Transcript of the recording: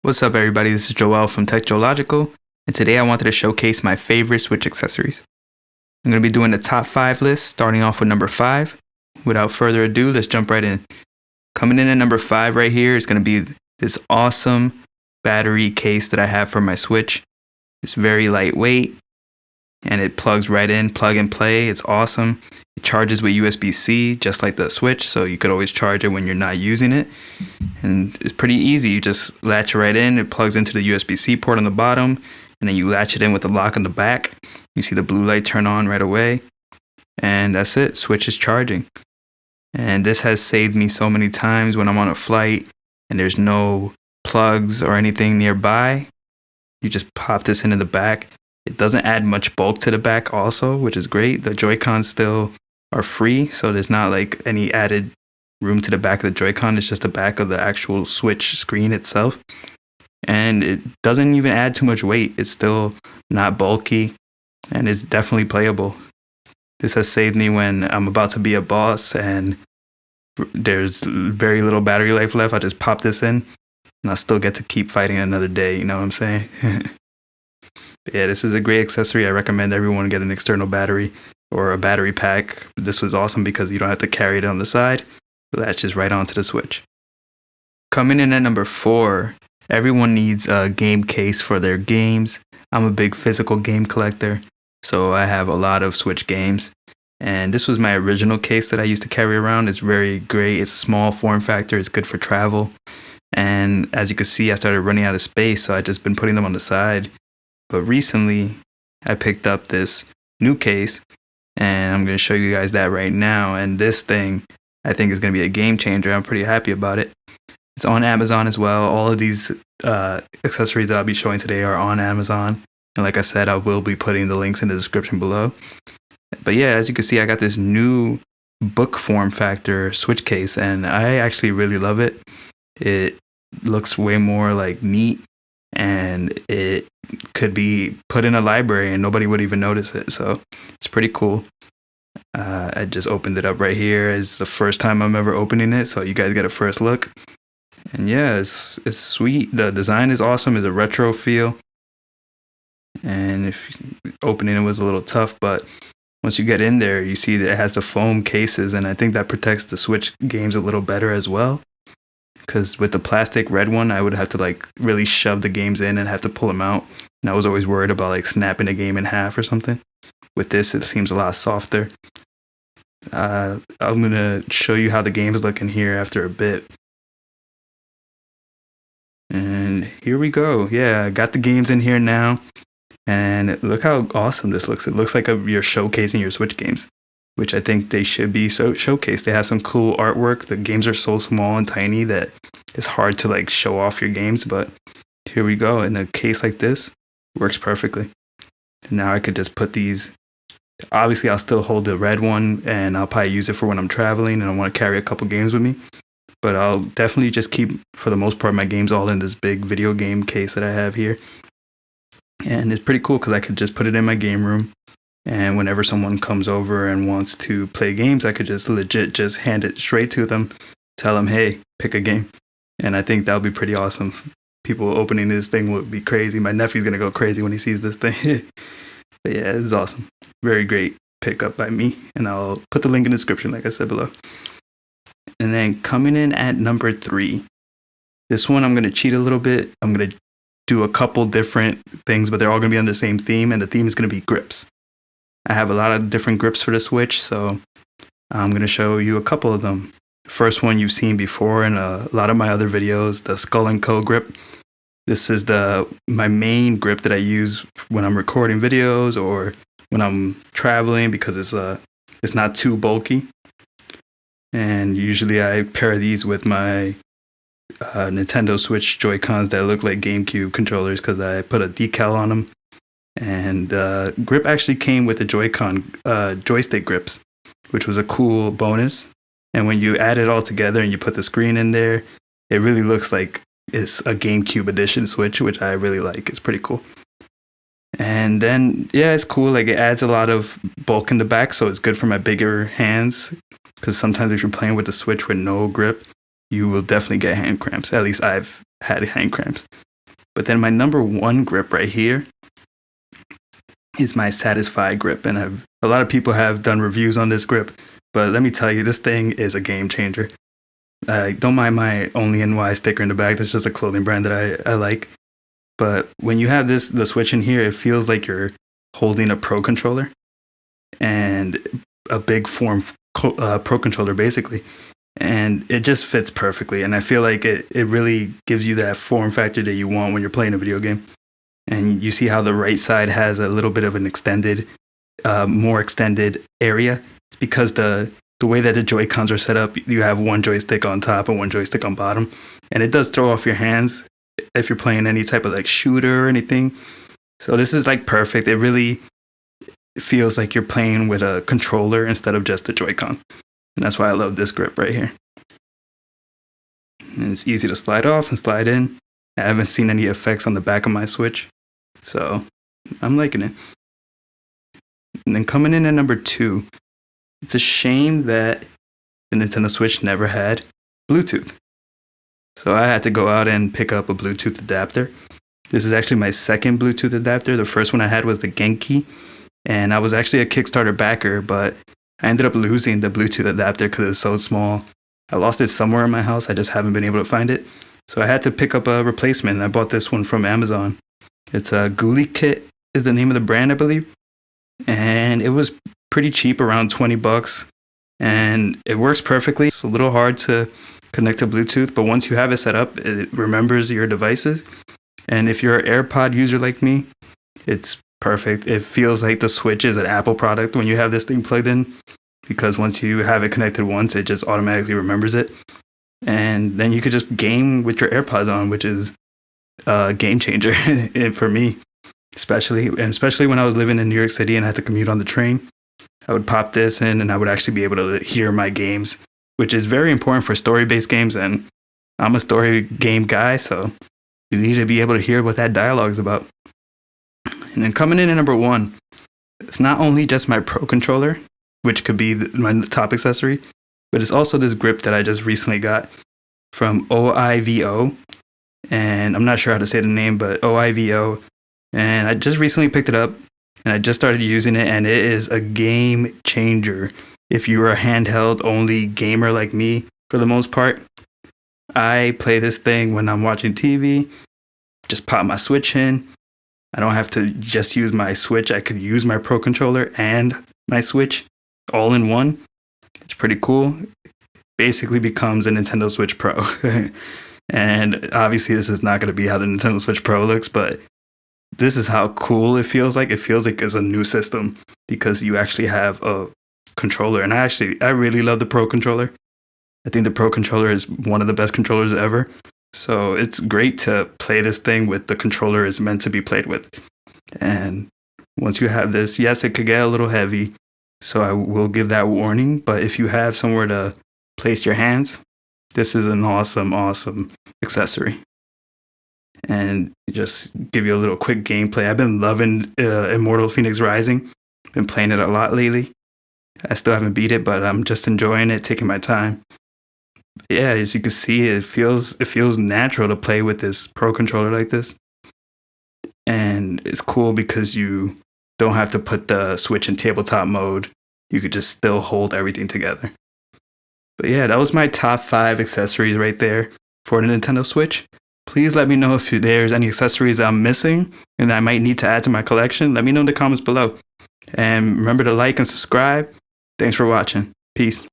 What's up, everybody? This is Joel from TechJoLogical, and today I wanted to showcase my favorite Switch accessories. I'm going to be doing the top 5 list, starting off with number 5. Without further ado, let's jump right in. Coming in at number 5 right here is going to be this awesome battery case that I have for my Switch. It's very lightweight, and it plugs right in, plug and play. It's awesome. It charges with USB-C, just like the Switch, so you could always charge it when you're not using it. And it's pretty easy. You just latch it right in. It plugs into the USB-C port on the bottom, and then you latch it in with the lock on the back. You see the blue light turn on right away, and that's it. Switch is charging. And this has saved me so many times when I'm on a flight and there's no plugs or anything nearby. You just pop this into the back. It doesn't add much bulk to the back also, which is great. The Joy-Cons still are free, so there's not like any added room to the back of the Joy-Con. It's just the back of the actual Switch screen itself. And it doesn't even add too much weight. It's still not bulky, and it's definitely playable. This has saved me when I'm about to be a boss and there's very little battery life left. I just pop this in and I still get to keep fighting another day, you know what I'm saying? Yeah, this is a great accessory. I recommend everyone get an external battery or a battery pack. This was awesome because you don't have to carry it on the side. It latches right onto the Switch. Coming in at number 4, everyone needs a game case for their games. I'm a big physical game collector, so I have a lot of Switch games. And this was my original case that I used to carry around. It's very great. It's small form factor. It's good for travel. And as you can see, I started running out of space, so I've just been putting them on the side. But recently, I picked up this new case, and I'm going to show you guys that right now. And this thing, I think, is going to be a game changer. I'm pretty happy about it. It's on Amazon as well. All of these accessories that I'll be showing today are on Amazon. And like I said, I will be putting the links in the description below. But yeah, as you can see, I got this new book form factor Switch case, and I actually really love it. It looks way more like neat, and it could be put in a library and nobody would even notice it. So it's pretty cool. I just opened it up right here. It's the first time I'm ever opening it, so you guys get a first look. And yeah, it's sweet. The design is awesome. It's a retro feel. And if opening it was a little tough, but once you get in there, you see that it has the foam cases, and I think that protects the Switch games a little better as well. Because with the plastic red one, I would have to like really shove the games in and have to pull them out. And I was always worried about like snapping a game in half or something. With this, it seems a lot softer. I'm going to show you how the games look in here after a bit. And here we go. Yeah, I got the games in here now. And look how awesome this looks. It looks like you're showcasing your Switch games, which I think they should be showcased. They have some cool artwork. The games are so small and tiny that it's hard to like show off your games, but here we go. In a case like this, it works perfectly. And now I could just put these. Obviously, I'll still hold the red one, and I'll probably use it for when I'm traveling and I want to carry a couple games with me. But I'll definitely just keep, for the most part, my games all in this big video game case that I have here. And it's pretty cool because I could just put it in my game room. And whenever someone comes over and wants to play games, I could just legit just hand it straight to them, tell them, hey, pick a game. And I think that would be pretty awesome. People opening this thing would be crazy. My nephew's going to go crazy when he sees this thing. But yeah, it's awesome. Very great pickup by me. And I'll put the link in the description, like I said below. And then coming in at number 3. This one I'm going to cheat a little bit. I'm going to do a couple different things, but they're all going to be on the same theme. And the theme is going to be grips. I have a lot of different grips for the Switch, so I'm going to show you a couple of them. The first one you've seen before in a lot of my other videos, the Skull & Co grip. This is my main grip that I use when I'm recording videos or when I'm traveling because it's not too bulky. And usually I pair these with my Nintendo Switch Joy-Cons that look like GameCube controllers because I put a decal on them. And grip actually came with the Joy-Con joystick grips, which was a cool bonus. And when you add it all together and you put the screen in there, it really looks like it's a GameCube edition Switch, which I really like. It's pretty cool. And then, yeah, it's cool. Like, it adds a lot of bulk in the back, so it's good for my bigger hands. Because sometimes if you're playing with the Switch with no grip, you will definitely get hand cramps. At least I've had hand cramps. But then my number one grip right here is my Satisfy grip. And a lot of people have done reviews on this grip, but let me tell you, this thing is a game changer. Don't mind my Only NY sticker in the back. That's just a clothing brand that I like. But when you have the switch in here, it feels like you're holding a Pro controller and a big form Pro controller, basically. And it just fits perfectly. And I feel like it really gives you that form factor that you want when you're playing a video game. And you see how the right side has a little bit of an extended, more extended area. It's because the way that the Joy-Cons are set up, you have one joystick on top and one joystick on bottom. And it does throw off your hands if you're playing any type of like shooter or anything. So this is like perfect. It really feels like you're playing with a controller instead of just a Joy-Con. And that's why I love this grip right here. And it's easy to slide off and slide in. I haven't seen any effects on the back of my Switch, so I'm liking it. And then coming in at number 2, it's a shame that the Nintendo Switch never had Bluetooth. So I had to go out and pick up a Bluetooth adapter. This is actually my second Bluetooth adapter. The first one I had was the Genki, and I was actually a Kickstarter backer, but I ended up losing the Bluetooth adapter because it's so small. I lost it somewhere in my house. I just haven't been able to find it. So I had to pick up a replacement, and I bought this one from Amazon. It's a Ghoulie Kit is the name of the brand, I believe. And it was pretty cheap, around $20. And it works perfectly. It's a little hard to connect to Bluetooth, but once you have it set up, it remembers your devices. And if you're an AirPod user like me, it's perfect. It feels like the Switch is an Apple product when you have this thing plugged in, because once you have it connected once, it just automatically remembers it. And then you could just game with your AirPods on, which is a game changer for me, especially when I was living in New York City and I had to commute on the train. I would pop this in and I would actually be able to hear my games, which is very important for story-based games. And I'm a story game guy, so you need to be able to hear what that dialogue is about. And then coming in at number 1, it's not only just my Pro controller, which could be my top accessory, but it's also this grip that I just recently got from OIVO. And I'm not sure how to say the name, but OIVO. And I just recently picked it up and I just started using it, and it is a game changer. If you're a handheld only gamer like me, for the most part, I play this thing when I'm watching TV, just pop my Switch in. I don't have to just use my Switch. I could use my Pro controller and my Switch all in one. It's pretty cool. Basically becomes a Nintendo Switch Pro. And obviously this is not going to be how the Nintendo Switch Pro looks, but this is how cool it feels like. It feels like it's a new system because you actually have a controller. And I really love the Pro controller. I think the Pro controller is one of the best controllers ever. So it's great to play this thing with the controller is meant to be played with. And once you have this, yes, it could get a little heavy. So I will give that warning. But if you have somewhere to place your hands, this is an awesome, awesome accessory. And just give you a little quick gameplay. I've been loving Immortal Phoenix Rising. Been playing it a lot lately. I still haven't beat it, but I'm just enjoying it, taking my time. Yeah, as you can see, it feels natural to play with this Pro controller like this. And it's cool because you don't have to put the Switch in tabletop mode. You could just still hold everything together. But yeah, that was my top 5 accessories right there for the Nintendo Switch. Please let me know if there's any accessories I'm missing and I might need to add to my collection. Let me know in the comments below. And remember to like and subscribe. Thanks for watching. Peace.